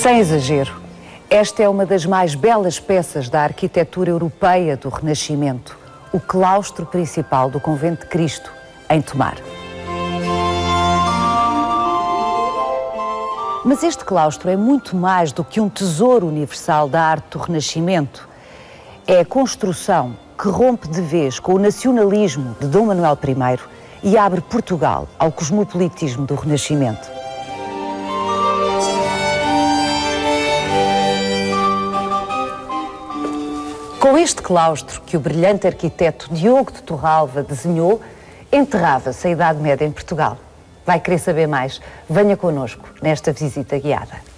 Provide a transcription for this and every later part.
Sem exagero, esta é uma das mais belas peças da arquitetura europeia do Renascimento, o claustro principal do Convento de Cristo, em Tomar. Mas este claustro é muito mais do que um tesouro universal da arte do Renascimento. É a construção que rompe de vez com o nacionalismo de Dom Manuel I e abre Portugal ao cosmopolitismo do Renascimento. Com este claustro que o brilhante arquiteto Diogo de Torralva desenhou, enterrava-se a Idade Média em Portugal. Vai querer saber mais? Venha connosco nesta visita guiada.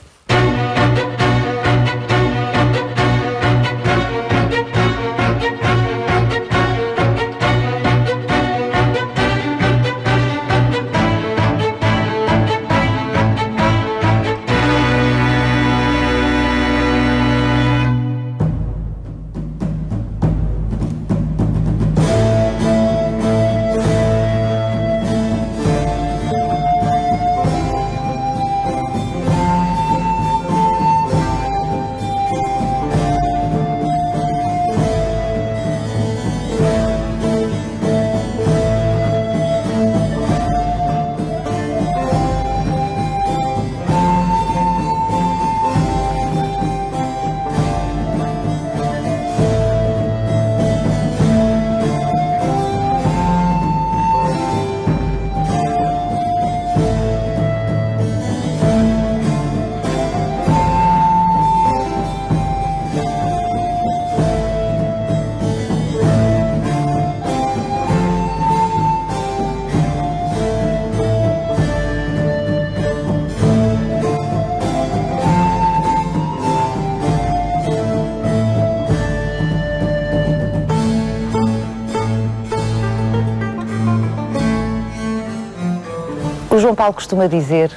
O João Paulo costuma dizer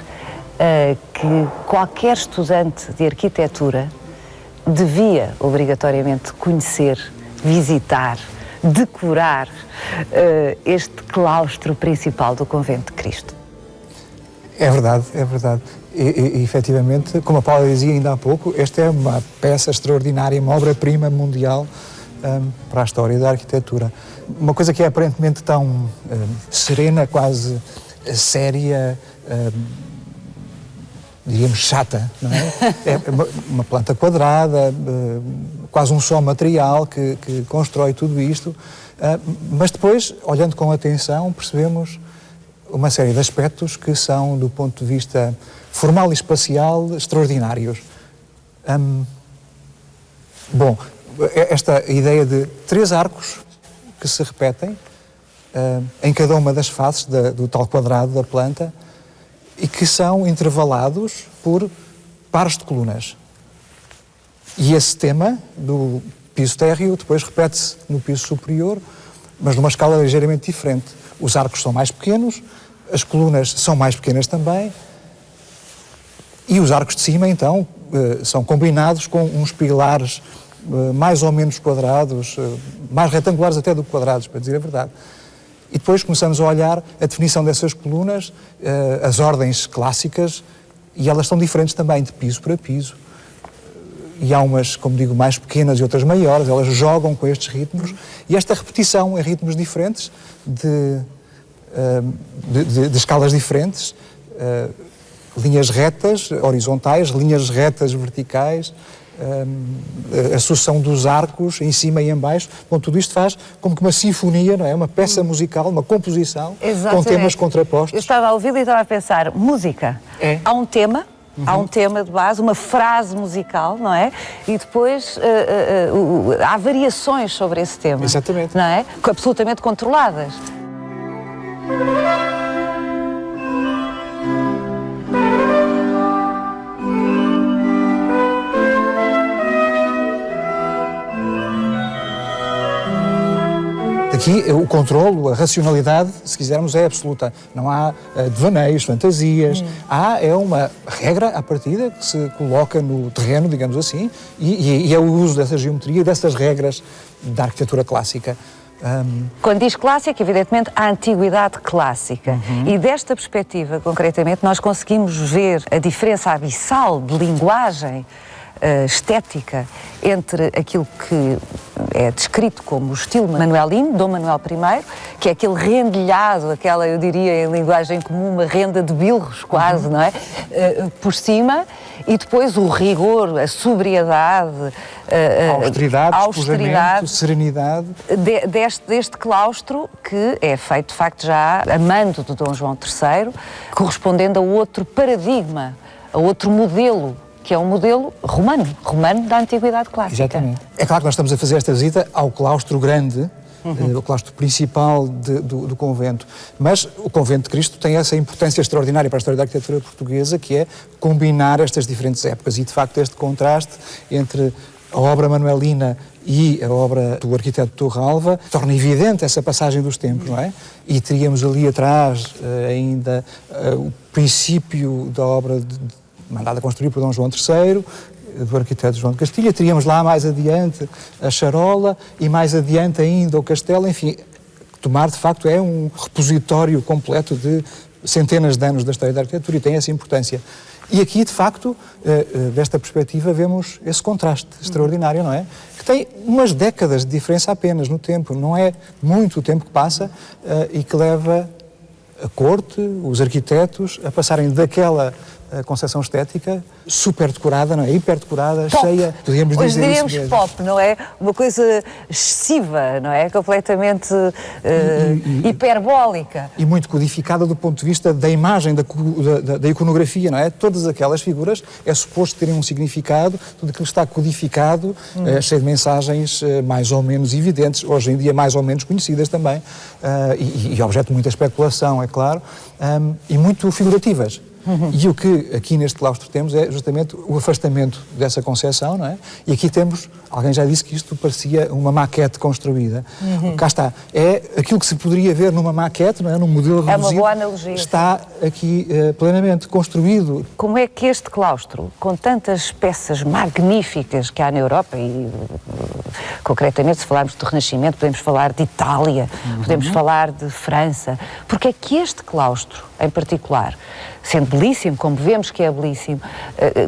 que qualquer estudante de arquitetura devia obrigatoriamente conhecer, visitar, decorar este claustro principal do Convento de Cristo. É verdade, é verdade. E efetivamente, como a Paula dizia ainda há pouco, esta é uma peça extraordinária, uma obra-prima mundial para a história da arquitetura. Uma coisa que é aparentemente tão serena, quase séria, diríamos chata, não é? É uma planta quadrada, quase um só material que constrói tudo isto, mas depois, olhando com atenção, percebemos uma série de aspectos que são, do ponto de vista formal e espacial, extraordinários. Bom, esta ideia de 3 arcos que se repetem em cada uma das faces do tal quadrado da planta e que são intervalados por pares de colunas. E esse tema do piso térreo depois repete-se no piso superior, mas numa escala ligeiramente diferente. Os arcos são mais pequenos, as colunas são mais pequenas também, e os arcos de cima, então, são combinados com uns pilares mais ou menos quadrados, mais retangulares até do que quadrados, para dizer a verdade. E depois começamos a olhar a definição dessas colunas, as ordens clássicas, e elas são diferentes também de piso para piso. E há umas, como digo, mais pequenas e outras maiores, elas jogam com estes ritmos, e esta repetição em ritmos diferentes, de escalas diferentes, linhas retas, horizontais, linhas retas verticais, a sucessão dos arcos em cima e em baixo. Bom, tudo isto faz como que uma sinfonia, não é? Uma peça musical, uma composição. Exatamente. Com temas contrapostos. Eu estava a ouvir e estava a pensar, música. Há um tema, há um tema de base, uma frase musical, não é? E depois há variações sobre esse tema. Exatamente. Não é? Absolutamente controladas. Aqui o controlo, a racionalidade, se quisermos, é absoluta. Não há devaneios, fantasias. É uma regra à partida que se coloca no terreno, digamos assim, e é o uso dessa geometria, dessas regras da arquitetura clássica. Quando diz clássica, evidentemente, a antiguidade clássica. E desta perspectiva, concretamente, nós conseguimos ver a diferença abissal de linguagem estética entre aquilo que é descrito como o estilo manuelino, Dom Manuel I, que é aquele rendilhado, aquela, eu diria em linguagem comum, uma renda de bilros quase, não é? Por cima, e depois o rigor, a sobriedade, a austeridade, serenidade. Deste claustro que é feito, de facto, já a mando de Dom João III, correspondendo a outro paradigma, a outro modelo, que é um modelo romano da Antiguidade Clássica. Exatamente. É claro que nós estamos a fazer esta visita ao claustro grande, o claustro principal do convento, mas o convento de Cristo tem essa importância extraordinária para a história da arquitetura portuguesa, que é combinar estas diferentes épocas e, de facto, este contraste entre a obra manuelina e a obra do arquiteto Torralva torna evidente essa passagem dos tempos, não é? E teríamos ali atrás ainda o princípio da obra mandada construir por Dom João III, do arquiteto João de Castilha. Teríamos lá mais adiante a charola e mais adiante ainda o castelo. Enfim, Tomar, de facto, é um repositório completo de centenas de anos da história da arquitetura e tem essa importância. E aqui, de facto, desta perspectiva, vemos esse contraste extraordinário, não é? Que tem umas décadas de diferença apenas no tempo. Não é muito o tempo que passa e que leva a corte, os arquitetos, a passarem daquela concepção estética super decorada, não é? Hiper decorada, cheia, podíamos dizer isso mesmo. Hoje diríamos pop, não é? Uma coisa excessiva, não é? Completamente hiperbólica. E muito codificada do ponto de vista da imagem, da iconografia, não é? Todas aquelas figuras é suposto terem um significado, tudo aquilo está codificado, cheio de mensagens mais ou menos evidentes, hoje em dia mais ou menos conhecidas também, e objeto de muita especulação, é claro, e muito figurativas. E o que aqui neste claustro temos é justamente o afastamento dessa concepção, não é? E aqui temos, alguém já disse que isto parecia uma maquete construída. Cá está, é aquilo que se poderia ver numa maquete, não é? Num modelo reduzido. É uma boa analogia. Está aqui plenamente construído. Como é que este claustro, com tantas peças magníficas que há na Europa, e concretamente se falarmos do Renascimento, podemos falar de Itália, podemos falar de França, porque é que este claustro, em particular, sendo belíssimo, como vemos que é belíssimo,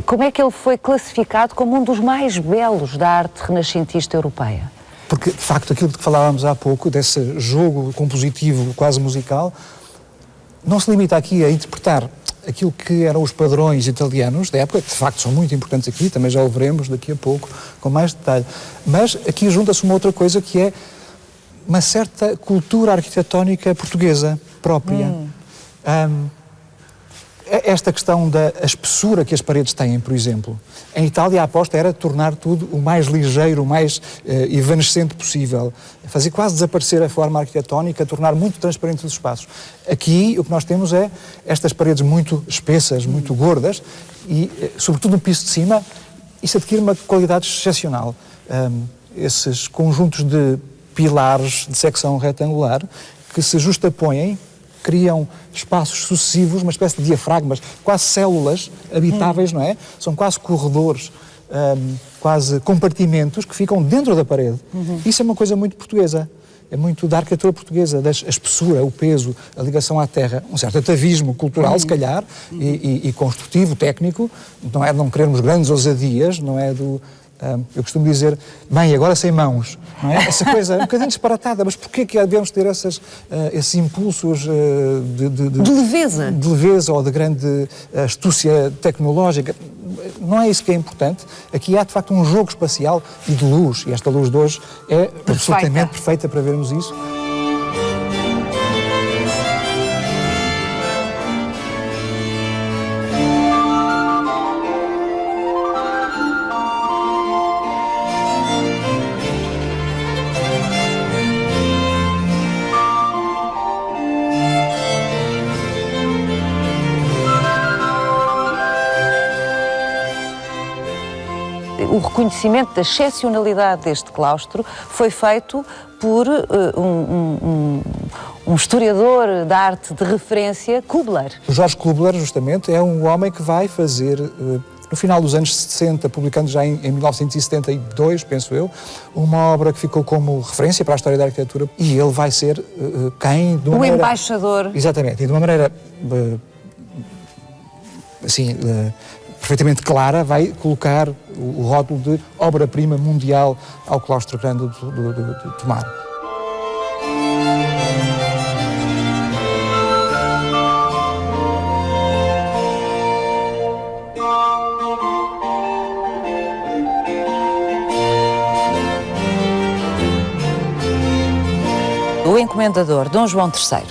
como é que ele foi classificado como um dos mais belos da arte renascentista europeia? Porque, de facto, aquilo de que falávamos há pouco, desse jogo compositivo quase musical, não se limita aqui a interpretar aquilo que eram os padrões italianos da época, que de facto são muito importantes aqui, também já o veremos daqui a pouco, com mais detalhe. Mas aqui junta-se uma outra coisa que é uma certa cultura arquitetónica portuguesa própria. Esta questão da espessura que as paredes têm, por exemplo. Em Itália a aposta era tornar tudo o mais ligeiro, o mais evanescente possível. Fazer quase desaparecer a forma arquitetónica, tornar muito transparentes os espaços. Aqui o que nós temos é estas paredes muito espessas, muito gordas e, sobretudo no piso de cima, isso adquire uma qualidade excepcional. Esses conjuntos de pilares de secção retangular que se justapõem, criam espaços sucessivos, uma espécie de diafragmas, quase células habitáveis, não é? São quase corredores, quase compartimentos que ficam dentro da parede. Isso é uma coisa muito portuguesa, é muito da arquitetura portuguesa, a espessura, o peso, a ligação à terra, um certo atavismo cultural, se calhar, e construtivo, técnico, não é de não querermos grandes ousadias, não é do... eu costumo dizer, bem, agora sem mãos, não é? Essa coisa um bocadinho disparatada, mas porquê que devemos ter esses impulsos de leveza? De leveza ou de grande astúcia tecnológica? Não é isso que é importante. Aqui há, de facto, um jogo espacial e de luz, e esta luz de hoje é absolutamente perfeita para vermos isso. O reconhecimento da excepcionalidade deste claustro foi feito por um historiador da arte de referência, Kubler. O Jorge Kubler, justamente, é um homem que vai fazer no final dos anos 60, publicando já em 1972, penso eu, uma obra que ficou como referência para a história da arquitetura, e ele vai ser quem... De uma o maneira, embaixador. Exatamente, e de uma maneira assim, perfeitamente clara, vai colocar o rótulo de obra-prima mundial ao claustro grande do Tomar. O encomendador Dom João III.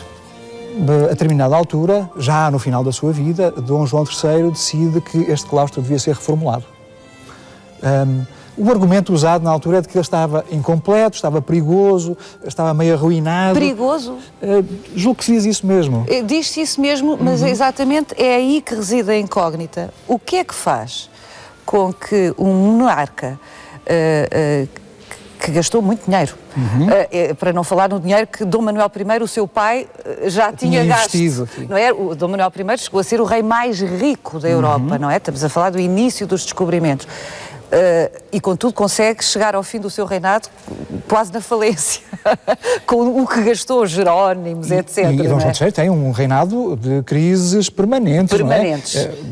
A determinada altura, já no final da sua vida, Dom João III decide que este claustro devia ser reformulado. O argumento usado na altura é de que ele estava incompleto, estava perigoso, estava meio arruinado. Perigoso? Julgo que se diz isso mesmo. Diz-se isso mesmo, mas exatamente é aí que reside a incógnita. O que é que faz com que um monarca que gastou muito dinheiro, para não falar no dinheiro que Dom Manuel I, o seu pai, já tinha gasto, não é? O Dom Manuel I chegou a ser o rei mais rico da Europa, não é? Estamos a falar do início dos descobrimentos. E, contudo, consegue chegar ao fim do seu reinado quase na falência, com o que gastou, Jerónimos, etc. E Dom João III tem um reinado de crises permanentes. Não é?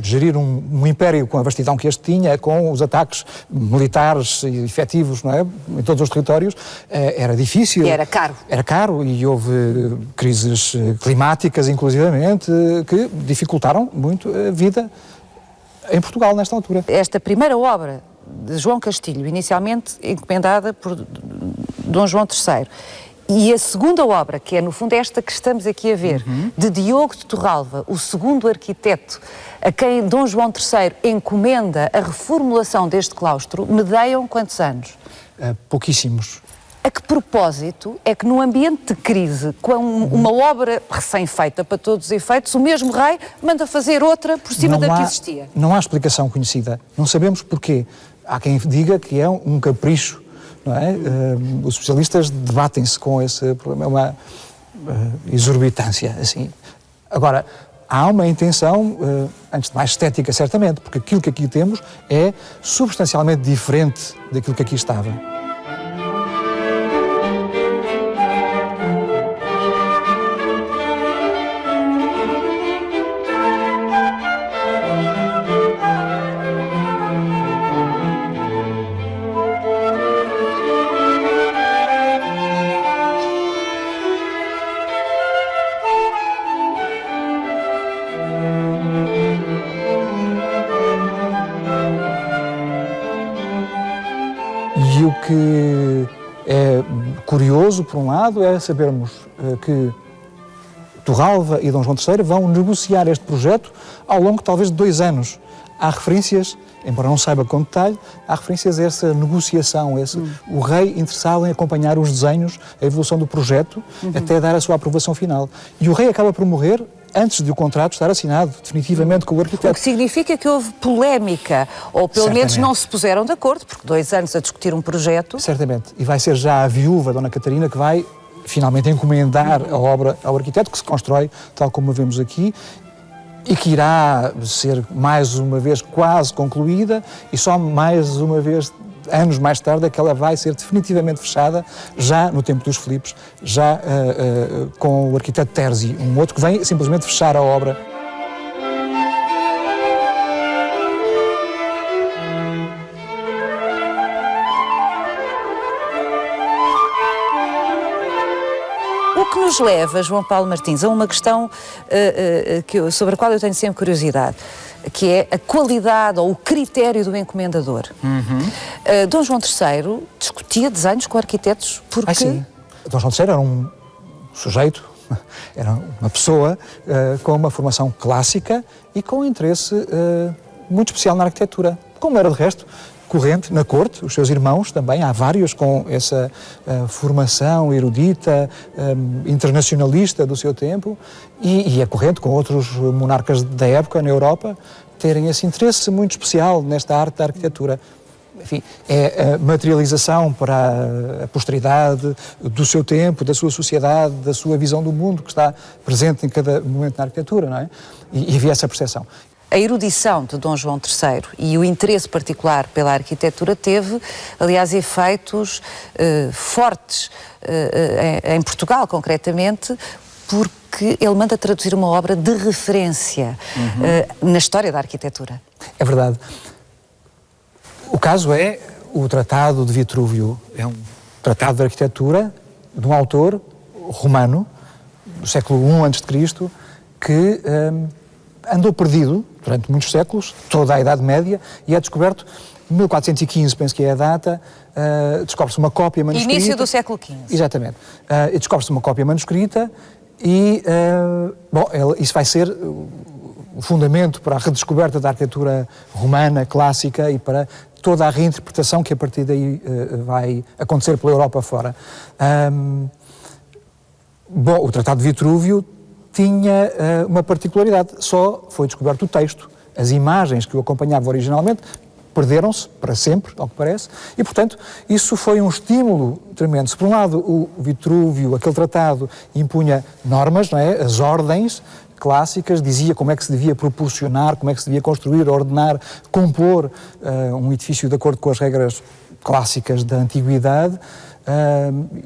Gerir um império com a vastidão que este tinha, com os ataques militares e efetivos, não é? Em todos os territórios, era difícil. E era caro. Era caro, e houve crises climáticas, inclusivamente, que dificultaram muito a vida em Portugal nesta altura. Esta primeira obra de João Castilho, inicialmente encomendada por Dom João III, e a segunda obra, que é no fundo esta que estamos aqui a ver, de Diogo de Torralva, o segundo arquiteto a quem Dom João III encomenda a reformulação deste claustro, medeiam quantos anos? Pouquíssimos. A que propósito é que num ambiente de crise, com uma obra recém-feita para todos os efeitos, o mesmo rei manda fazer outra por cima da que existia? Não há explicação conhecida. Não sabemos porquê. Há quem diga que é um capricho, não é? Os especialistas debatem-se com esse problema. É uma exorbitância, assim. Agora, há uma intenção, antes de mais estética, certamente, porque aquilo que aqui temos é substancialmente diferente daquilo que aqui estava. E o que é curioso, por um lado, é sabermos que Torralva e Dom João III vão negociar este projeto ao longo, talvez, de 2 anos. Há referências, embora não saiba com detalhe, há referências a essa negociação, o rei interessado em acompanhar os desenhos, a evolução do projeto, até dar a sua aprovação final. E o rei acaba por morrer antes de o contrato estar assinado definitivamente com o arquiteto. O que significa que houve polémica, ou pelo menos não se puseram de acordo, porque 2 anos a discutir um projeto... Certamente. E vai ser já a viúva, Dona Catarina, que vai finalmente encomendar a obra ao arquiteto, que se constrói tal como a vemos aqui, e que irá ser mais uma vez quase concluída, e só mais uma vez, anos mais tarde, é que ela vai ser definitivamente fechada, já no tempo dos Filipes, já com o arquiteto Terzi, um outro que vem simplesmente fechar a obra. O que nos leva, João Paulo Martins, a uma questão sobre a qual eu tenho sempre curiosidade, que é a qualidade ou o critério do encomendador. Dom João III discutia desenhos com arquitetos porque... Sim. Dom João III era um sujeito, era uma pessoa com uma formação clássica e com um interesse muito especial na arquitetura, como era de resto corrente na corte, os seus irmãos também, há vários com essa formação erudita, internacionalista do seu tempo, e é corrente com outros monarcas da época na Europa terem esse interesse muito especial nesta arte da arquitetura. Enfim, é a materialização para a posteridade do seu tempo, da sua sociedade, da sua visão do mundo que está presente em cada momento na arquitetura, não é? E havia essa percepção. A erudição de Dom João III e o interesse particular pela arquitetura teve, aliás, efeitos fortes em Portugal, concretamente, porque ele manda traduzir uma obra de referência na história da arquitetura. É verdade. O caso é o Tratado de Vitrúvio. É um tratado de arquitetura de um autor romano, do século I a.C., que andou perdido durante muitos séculos, toda a Idade Média, e é descoberto em 1415, penso que é a data, descobre-se uma cópia manuscrita. Início do século XV. Exatamente. E descobre-se uma cópia manuscrita e, isso vai ser o fundamento para a redescoberta da arquitetura romana clássica e para toda a reinterpretação que a partir daí vai acontecer pela Europa fora. O Tratado de Vitrúvio tinha uma particularidade, só foi descoberto o texto. As imagens que o acompanhavam originalmente perderam-se para sempre, ao que parece, e, portanto, isso foi um estímulo tremendo. Se, por um lado, o Vitrúvio, aquele tratado, impunha normas, não é? As ordens clássicas, dizia como é que se devia proporcionar, como é que se devia construir, ordenar, compor um edifício de acordo com as regras clássicas da antiguidade,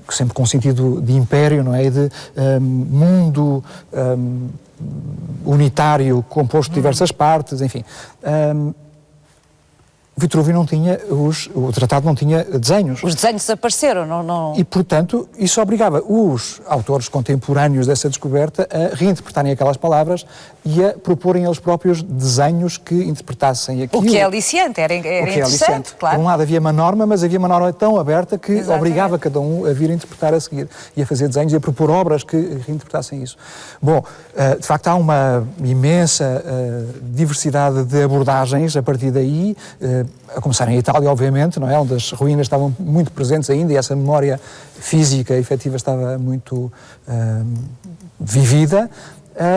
sempre com sentido de império, não é? De mundo unitário, composto de diversas partes, enfim. Vitrúvio não tinha, o tratado não tinha desenhos. Os desenhos desapareceram, não... E, portanto, isso obrigava os autores contemporâneos dessa descoberta a reinterpretarem aquelas palavras e a proporem eles próprios desenhos que interpretassem aquilo. O que é aliciante, era interessante, claro. Por um lado havia uma norma, mas havia uma norma tão aberta que obrigava cada um a vir a interpretar a seguir e a fazer desenhos e a propor obras que reinterpretassem isso. Bom, de facto há uma imensa diversidade de abordagens a partir daí, a começar em Itália, obviamente, não é? Onde as ruínas estavam muito presentes ainda e essa memória física efetiva estava muito vivida.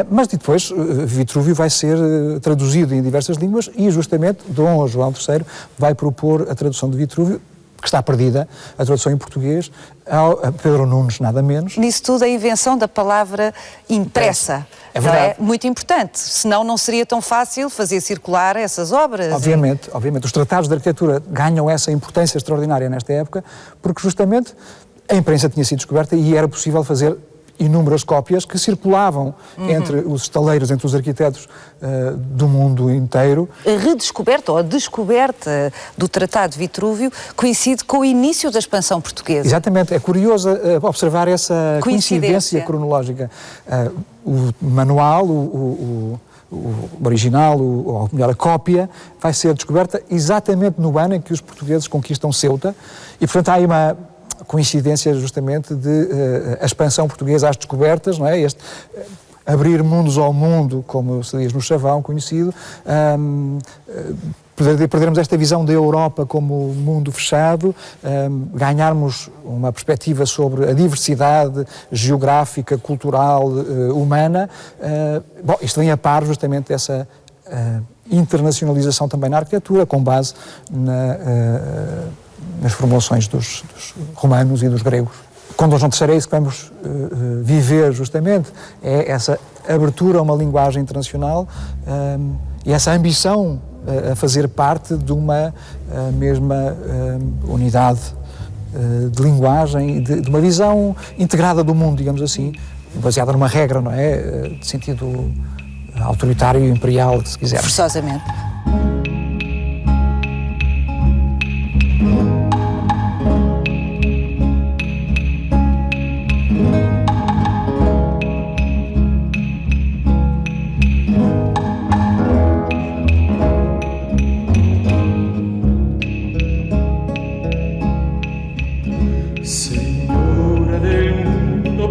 Mas depois Vitrúvio vai ser traduzido em diversas línguas e justamente Dom João III vai propor a tradução de Vitrúvio, que está perdida, a tradução em português, a Pedro Nunes, nada menos. Nisso tudo a invenção da palavra impressa. É verdade. É muito importante, senão não seria tão fácil fazer circular essas obras. Obviamente. Os tratados de arquitetura ganham essa importância extraordinária nesta época, porque justamente a imprensa tinha sido descoberta e era possível fazer inúmeras cópias que circulavam entre os estaleiros, entre os arquitetos do mundo inteiro. A redescoberta ou a descoberta do Tratado de Vitrúvio coincide com o início da expansão portuguesa. Exatamente, é curioso observar essa coincidência cronológica. O manual, o original, ou melhor, a cópia, vai ser descoberta exatamente no ano em que os portugueses conquistam Ceuta e, portanto, há aí uma coincidência justamente de a expansão portuguesa às descobertas, não é? Este abrir mundos ao mundo, como se diz no chavão conhecido, perdermos esta visão da Europa como mundo fechado, ganharmos uma perspectiva sobre a diversidade geográfica, cultural, humana. Isto vem a par justamente dessa internacionalização também na arquitetura, com base nas formulações dos romanos e dos gregos. Com Dom João III é isso que vamos viver justamente, é essa abertura a uma linguagem internacional e essa ambição a fazer parte de uma mesma unidade de linguagem, de uma visão integrada do mundo, digamos assim, baseada numa regra, não é? De sentido autoritário e imperial, se quiser. Forçosamente.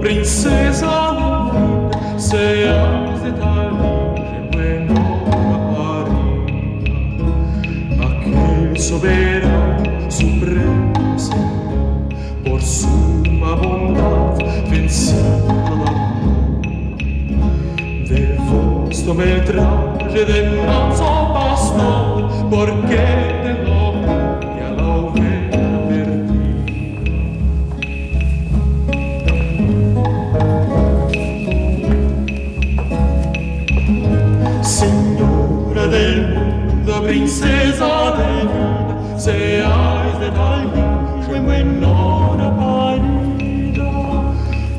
Princesa, seas de tal bueno aparina, aquel soberano supremo Señor, por suma bondad vencida de vos tomé el traje de manso pastor, porque de novia la oveja perdida. del mundo, princesa de vida, seas de tal luxo e menor parida,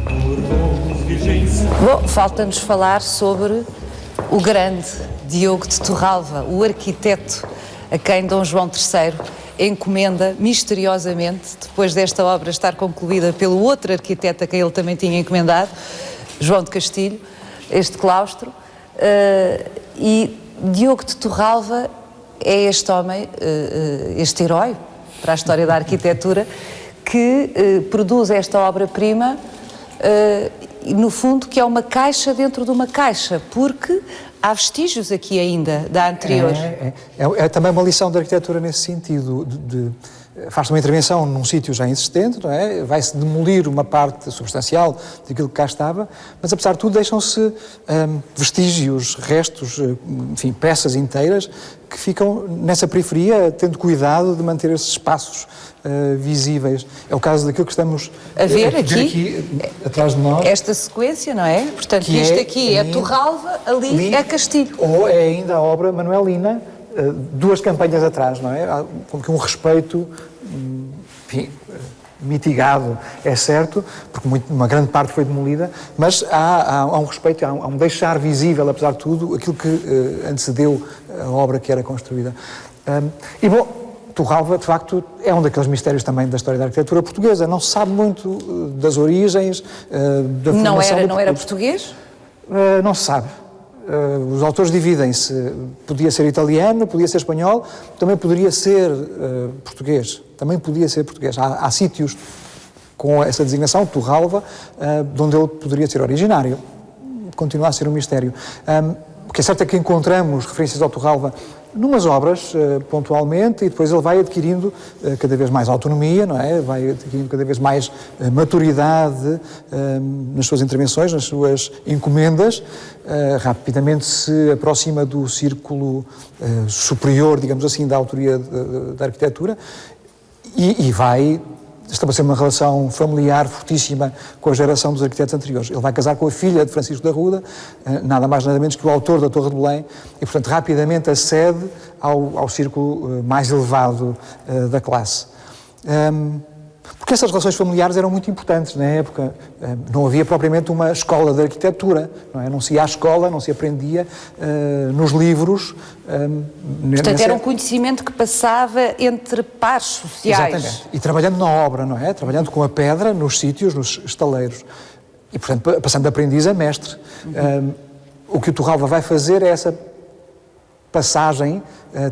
por vos, virgem santa. Bom, falta-nos falar sobre o grande Diogo de Torralva, o arquiteto a quem Dom João III encomenda misteriosamente, depois desta obra estar concluída pelo outro arquiteto a quem ele também tinha encomendado, João de Castilho, este claustro. E Diogo de Torralva é este homem, este herói para a história da arquitetura, que produz esta obra-prima, no fundo, que é uma caixa dentro de uma caixa, porque há vestígios aqui ainda da anterior. É também uma lição da arquitetura nesse sentido. Faz-se uma intervenção num sítio já existente, não é? Vai-se demolir uma parte substancial daquilo que cá estava, mas apesar de tudo deixam-se vestígios, restos, enfim, peças inteiras que ficam nessa periferia, tendo cuidado de manter esses espaços visíveis. É o caso daquilo que estamos a ver aqui atrás de nós. Esta sequência, não é? Portanto, que isto aqui é Torralva, ali é Castilho. Ou é ainda a obra manuelina, duas campanhas atrás, não é? Há como que um respeito, enfim, mitigado, é certo, porque uma grande parte foi demolida, mas há um respeito, há um deixar visível, apesar de tudo, aquilo que antecedeu a obra que era construída. E, bom, Torralva, de facto, é um daqueles mistérios também da história da arquitetura portuguesa. Não se sabe muito das origens, da formação... Não era português? Não se sabe. Os autores dividem-se. Podia ser italiano, podia ser espanhol, também poderia ser português. Também podia ser português. Há sítios com essa designação, Torralva, de onde ele poderia ser originário. Continua a ser um mistério. O que é certo é que encontramos referências ao Torralva numas obras, pontualmente, e depois ele vai adquirindo cada vez mais autonomia, não é? Vai adquirindo cada vez mais maturidade nas suas intervenções, nas suas encomendas, rapidamente se aproxima do círculo superior, digamos assim, da autoria da arquitetura e vai estabelecer uma relação familiar fortíssima com a geração dos arquitetos anteriores. Ele vai casar com a filha de Francisco da Ruda, nada mais nada menos que o autor da Torre de Belém, e portanto rapidamente acede ao círculo mais elevado da classe. Porque essas relações familiares eram muito importantes na época. Não havia propriamente uma escola de arquitetura, não é? Não se ia à escola, não se aprendia nos livros. Portanto, era um conhecimento que passava entre pares sociais. Exatamente. E trabalhando na obra, não é? Trabalhando com a pedra nos sítios, nos estaleiros. E, portanto, passando de aprendiz a mestre. O que o Torralva vai fazer é essa passagem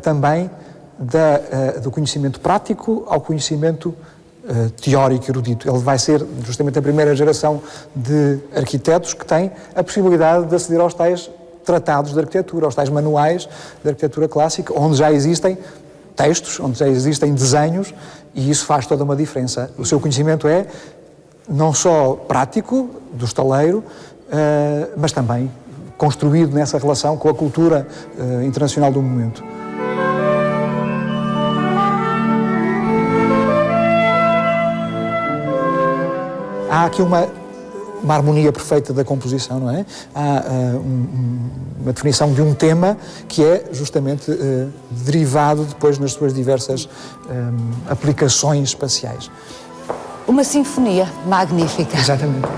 também do conhecimento prático ao conhecimento teórico, erudito. Ele vai ser justamente a primeira geração de arquitetos que tem a possibilidade de aceder aos tais tratados de arquitetura, aos tais manuais de arquitetura clássica, onde já existem textos, onde já existem desenhos, e isso faz toda uma diferença. O seu conhecimento é não só prático, do estaleiro, mas também construído nessa relação com a cultura internacional do momento. Há aqui uma harmonia perfeita da composição, não é? Há uma definição de um tema que é justamente derivado depois nas suas diversas aplicações espaciais. Uma sinfonia magnífica. Exatamente.